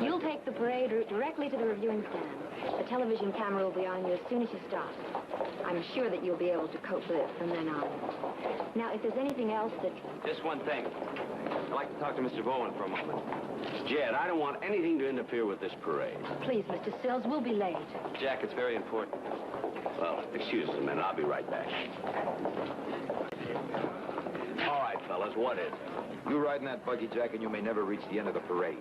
You'll take the parade route directly to the reviewing stand. The television camera will be on you as soon as you start. I'm sure that you'll be able to cope with it from then on. Now, if there's anything else that... Just one thing. I'd like to talk to Mr. Bowen for a moment. Jed, I don't want anything to interfere with this parade. Please, Mr. Sills, we'll be late. Jack, it's very important. Well, excuse us a minute. I'll be right back. All right, fellas, what is it? You ride in that buggy, Jack, and you may never reach the end of the parade.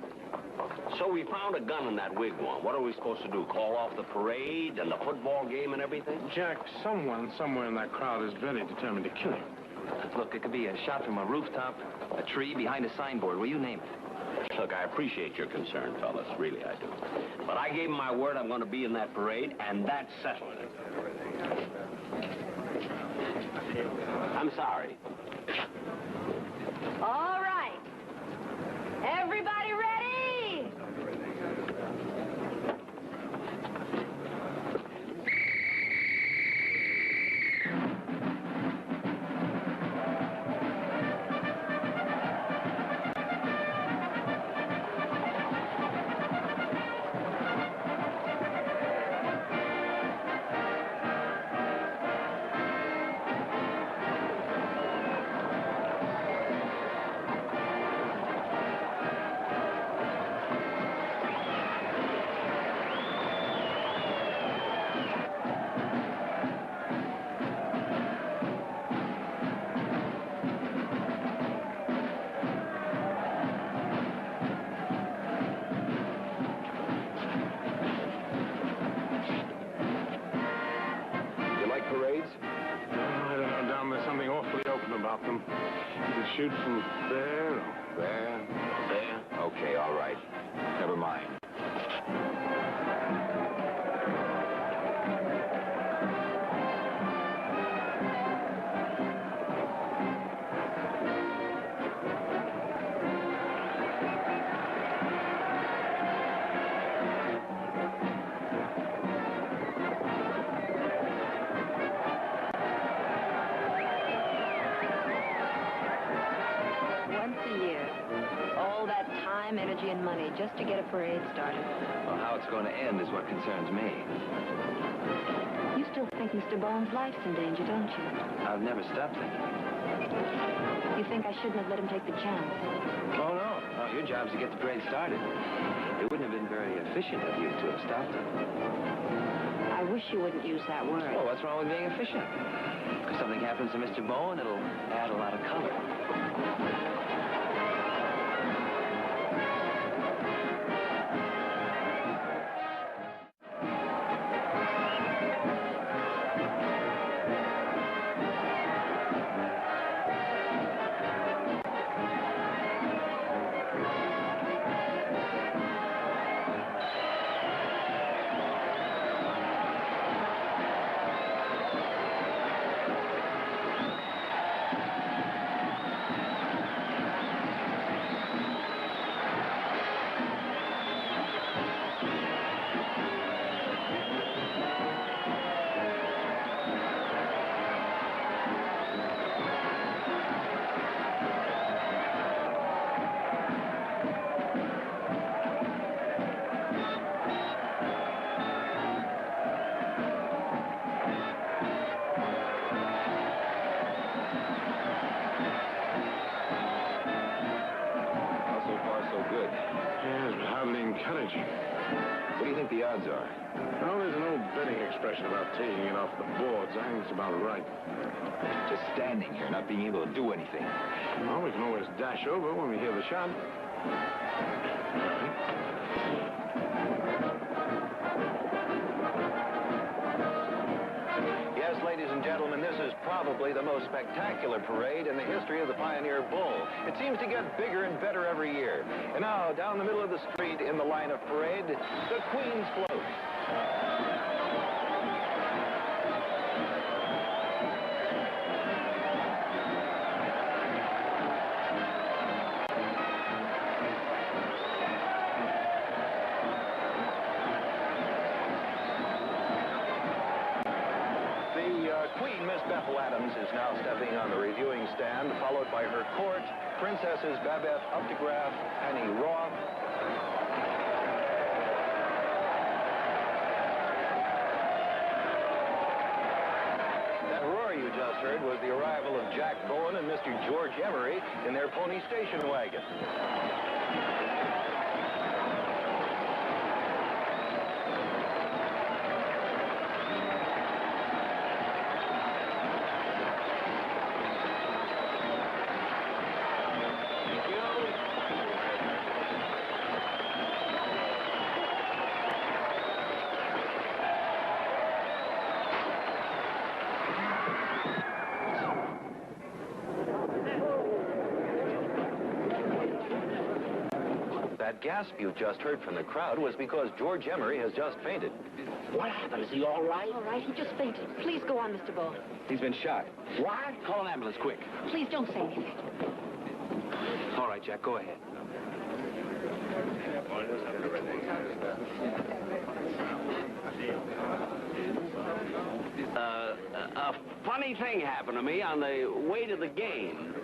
So we found a gun in that wigwam. What are we supposed to do? Call off the parade and the football game and everything? Jack, someone somewhere in that crowd is very determined to kill him. Look, it could be a shot from a rooftop, a tree, behind a signboard. Well, you name it. Look, I appreciate your concern, fellas. Really, I do. But I gave him my word I'm going to be in that parade, and that settles it. I'm sorry. All right. Everybody ready? Parades? I don't know, Don. There's something awfully open about them. You can shoot from there or there. There? Okay, all right. Never mind. energy and money just to get a parade started. Well, how it's going to end is what concerns me. You still think Mr. Bowen's life's in danger, don't you? I've never stopped thinking. You think I shouldn't have let him take the chance? Oh, no. No, your job's to get the parade started. It wouldn't have been very efficient of you to have stopped it. I wish you wouldn't use that word. Well, what's wrong with being efficient? If something happens to Mr. Bowen, it'll add a lot of color. What do you think the odds are? Well, there's an old betting expression about taking it off the boards. I think it's about right. Just standing here, not being able to do anything. Well, we can always dash over when we hear the shot. Yes, ladies and gentlemen, this is probably the most spectacular parade in the history of the Pioneer Bull. It seems to get bigger and better every year. And now, down the middle of the street in the line of parade, the Queen's Float. Queen, Miss Bethel Adams, is now stepping on the reviewing stand, followed by her court, Princesses Babette Updegraff, Penny Roth, that roar you just heard was the arrival of Jack Bowen and Mr. George Emery in their pony station wagon. That gasp you just heard from the crowd was because George Emery has just fainted. What happened? Is he all right? All right, he just fainted. Please go on, Mr. Bowen. He's been shot. What? Call an ambulance, quick. Please don't say anything. All right, Jack, go ahead. A funny thing happened to me on the way to the game.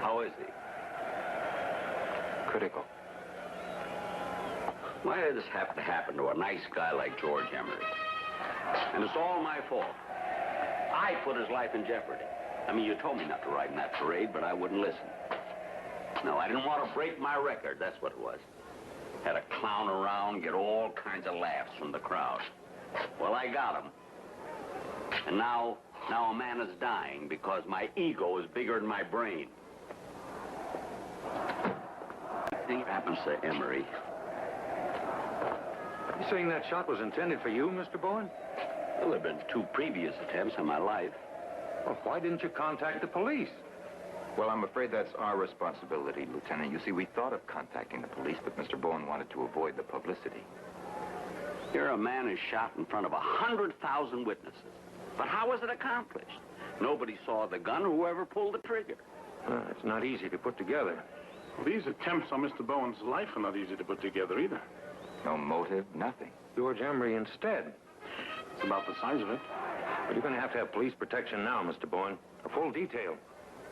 How is he? Critical. Why did this have to happen to a nice guy like George Emery? And it's all my fault. I put his life in jeopardy. I mean, you told me not to ride in that parade, but I wouldn't listen. No, I didn't want to break my record. That's what it was. Had to clown around, get all kinds of laughs from the crowd. Well, I got him. And now a man is dying because my ego is bigger than my brain. I think happens to Emery. You saying that shot was intended for you, Mr. Bowen? Well, there have been 2 previous attempts in my life. Well, why didn't you contact the police? Well, I'm afraid that's our responsibility, Lieutenant. You see, we thought of contacting the police, but Mr. Bowen wanted to avoid the publicity. Here a man is shot in front of 100,000 witnesses. But how was it accomplished? Nobody saw the gun or whoever pulled the trigger. It's not easy to put together. Well, these attempts on Mr. Bowen's life are not easy to put together either. No motive, nothing. George Emery instead. It's about the size of it. But you're going to have police protection now, Mr. Bowen. A full detail.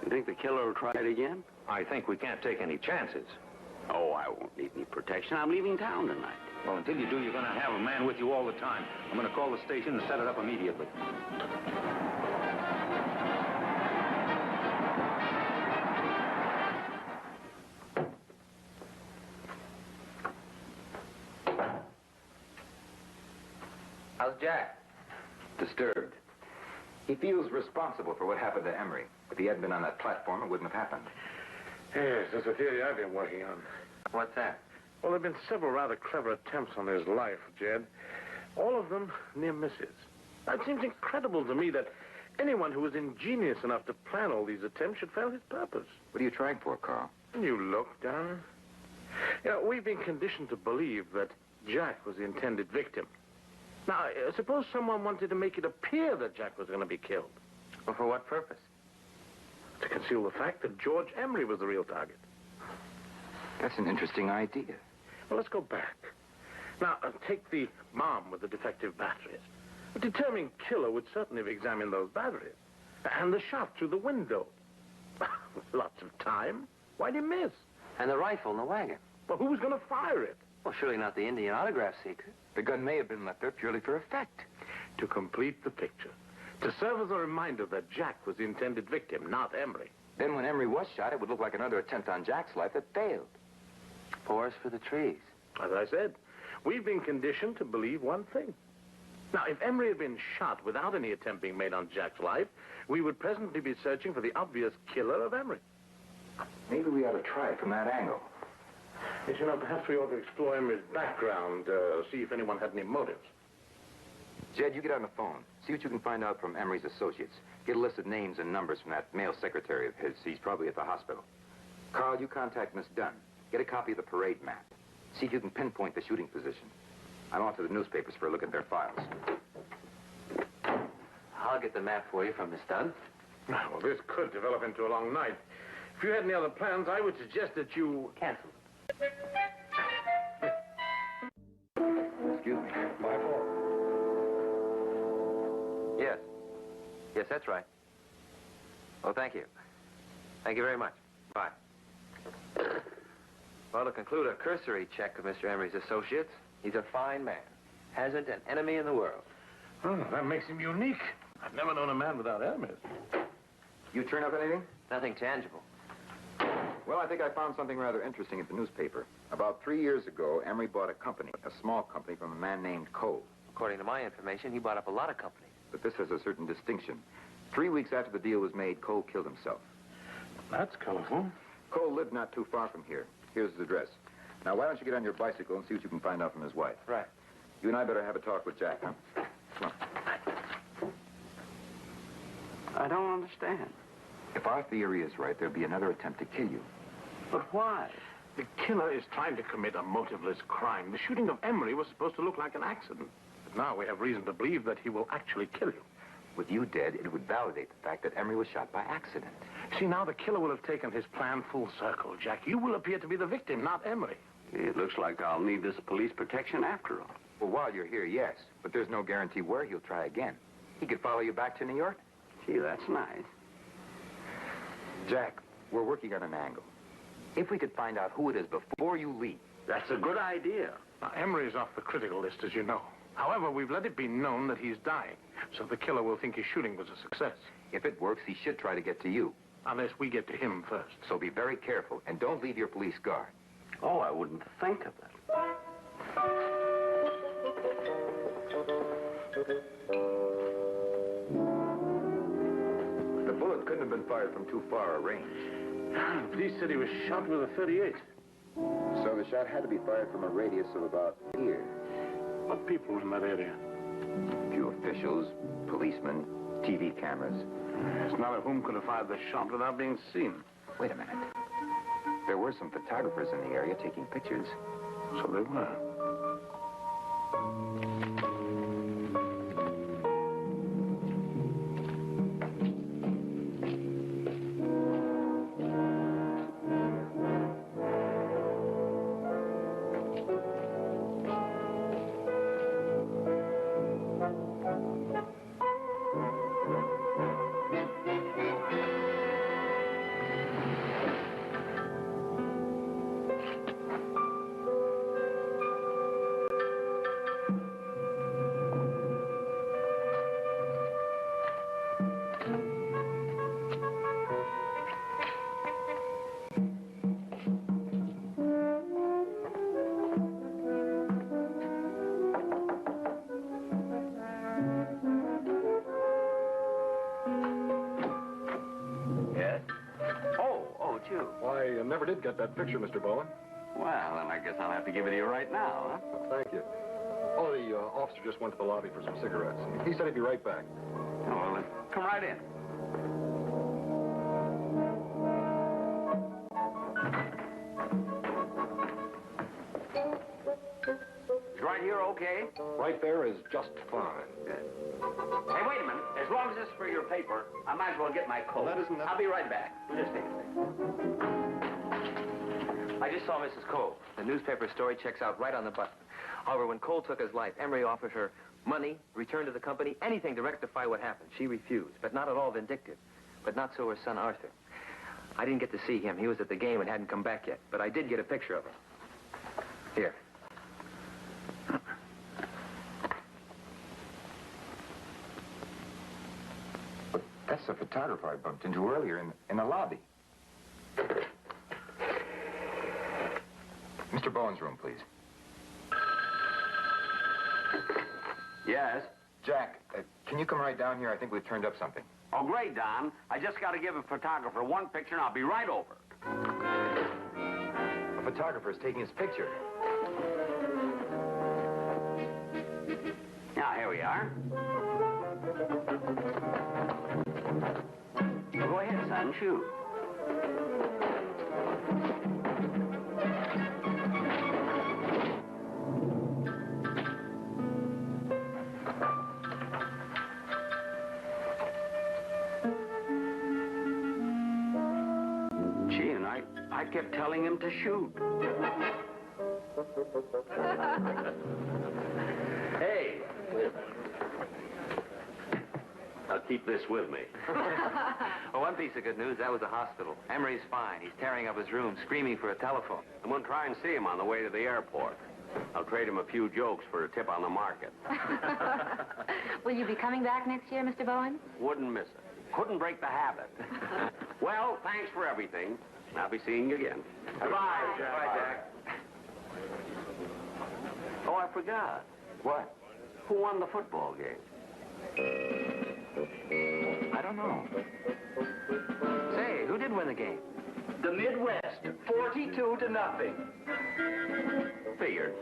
You think the killer will try it again? I think we can't take any chances. Oh, I won't need any protection. I'm leaving town tonight. Well, until you do, you're going to have a man with you all the time. I'm going to call the station and set it up immediately. How's Jack? Disturbed. He feels responsible for what happened to Emery. If he hadn't been on that platform, it wouldn't have happened. Yes, that's a theory I've been working on. What's that? Well, there have been several rather clever attempts on his life, Jed. All of them near misses. It seems incredible to me that anyone who was ingenious enough to plan all these attempts should fail his purpose. What are you trying for, Carl? You look, Don. You know, we've been conditioned to believe that Jack was the intended victim. Now, suppose someone wanted to make it appear that Jack was going to be killed. Well, for what purpose? To conceal the fact that George Emery was the real target. That's an interesting idea. Well, let's go back. Now, take the bomb with the defective batteries. A determined killer would certainly have examined those batteries. And the shot through the window. Lots of time. Why'd he miss? And the rifle in the wagon. Well, who was going to fire it? Well, surely not the Indian autograph seeker. The gun may have been left there purely for effect. To complete the picture. To serve as a reminder that Jack was the intended victim, not Emery. Then when Emery was shot, it would look like another attempt on Jack's life that failed. Forest for the trees. As I said, we've been conditioned to believe one thing. Now, if Emery had been shot without any attempt being made on Jack's life, we would presently be searching for the obvious killer of Emery. Maybe we ought to try it from that angle. Yes, you know, perhaps we ought to explore Emery's background, see if anyone had any motives. Jed, you get on the phone. See what you can find out from Emery's associates. Get a list of names and numbers from that male secretary of his. He's probably at the hospital. Carl, you contact Miss Dunn. Get a copy of the parade map. See if you can pinpoint the shooting position. I'm off to the newspapers for a look at their files. I'll get the map for you from Miss Dunn. Well, this could develop into a long night. If you had any other plans, I would suggest that you... Cancel. Excuse me. 5-4. Yes. Yes, that's right. Oh, thank you. Thank you very much. Bye. Well, to conclude a cursory check of Mr. Emery's associates, he's a fine man. Hasn't an enemy in the world. Oh, that makes him unique. I've never known a man without enemies. You turn up anything? Nothing tangible. Well, I think I found something rather interesting at the newspaper. About 3 years ago, Emery bought a company, a small company, from a man named Cole. According to my information, he bought up a lot of companies. But this has a certain distinction. 3 weeks after the deal was made, Cole killed himself. That's colorful. Cole lived not too far from here. Here's his address. Now, why don't you get on your bicycle and see what you can find out from his wife? Right. You and I better have a talk with Jack, huh? Come on. I don't understand. If our theory is right, there'll be another attempt to kill you. But why? The killer is trying to commit a motiveless crime. The shooting of Emery was supposed to look like an accident. But now we have reason to believe that he will actually kill you. With you dead, it would validate the fact that Emery was shot by accident. See, now the killer will have taken his plan full circle, Jack. You will appear to be the victim, not Emery. It looks like I'll need this police protection after all. Well, while you're here, yes. But there's no guarantee where he'll try again. He could follow you back to New York. Gee, that's nice. Jack, we're working on an angle. If we could find out who it is before you leave. That's a good idea. Now, Emery's off the critical list, as you know. However, we've let it be known that he's dying, so the killer will think his shooting was a success. If it works, he should try to get to you. Unless we get to him first. So be very careful, and don't leave your police guard. Oh, I wouldn't think of it. The bullet couldn't have been fired from too far a range. The police said he was shot with a .38. So the shot had to be fired from a radius of about here. What people were in that area? A few officials, policemen, TV cameras. It's not a whom could have fired the shot without being seen. Wait a minute. There were some photographers in the area taking pictures. So they were. I never did get that picture, Mr. Bowen. Well, then I guess I'll have to give it to you right now, huh? Thank you. Oh, the officer just went to the lobby for some cigarettes. He said he'd be right back. Oh, well, then come right in. Is right here okay? Right there is just fine. Good. Hey, wait a minute. As long as this is for your paper, I might as well get my coat. Well, that isn't... I'll be right back. Just take a second. I just saw Mrs. Cole. The newspaper story checks out right on the button. However, when Cole took his life, Emery offered her money, return to the company, anything to rectify what happened. She refused, but not at all vindictive. But not so her son, Arthur. I didn't get to see him. He was at the game and hadn't come back yet. But I did get a picture of him. Here. But that's the photographer I bumped into earlier in the lobby. Mr. Bowen's room, please. Yes? Jack, can you come right down here? I think we've turned up something. Oh, great, Don. I just got to give a photographer one picture, and I'll be right over. A photographer is taking his picture. Now, here we are. Well, go ahead, son. Shoot. Gee, and I kept telling him to shoot. Hey. I'll keep this with me. Well, one piece of good news, that was the hospital. Emery's fine. He's tearing up his room, screaming for a telephone. I'm going to try and see him on the way to the airport. I'll trade him a few jokes for a tip on the market. Will you be coming back next year, Mr. Bowen? Wouldn't miss it. Couldn't break the habit. Well, thanks for everything. I'll be seeing you again. Bye, Jack. Bye, Jack. Oh, I forgot. What? Who won the football game? I don't know. Say, who did win the game? The Midwest, 42-0. Figured.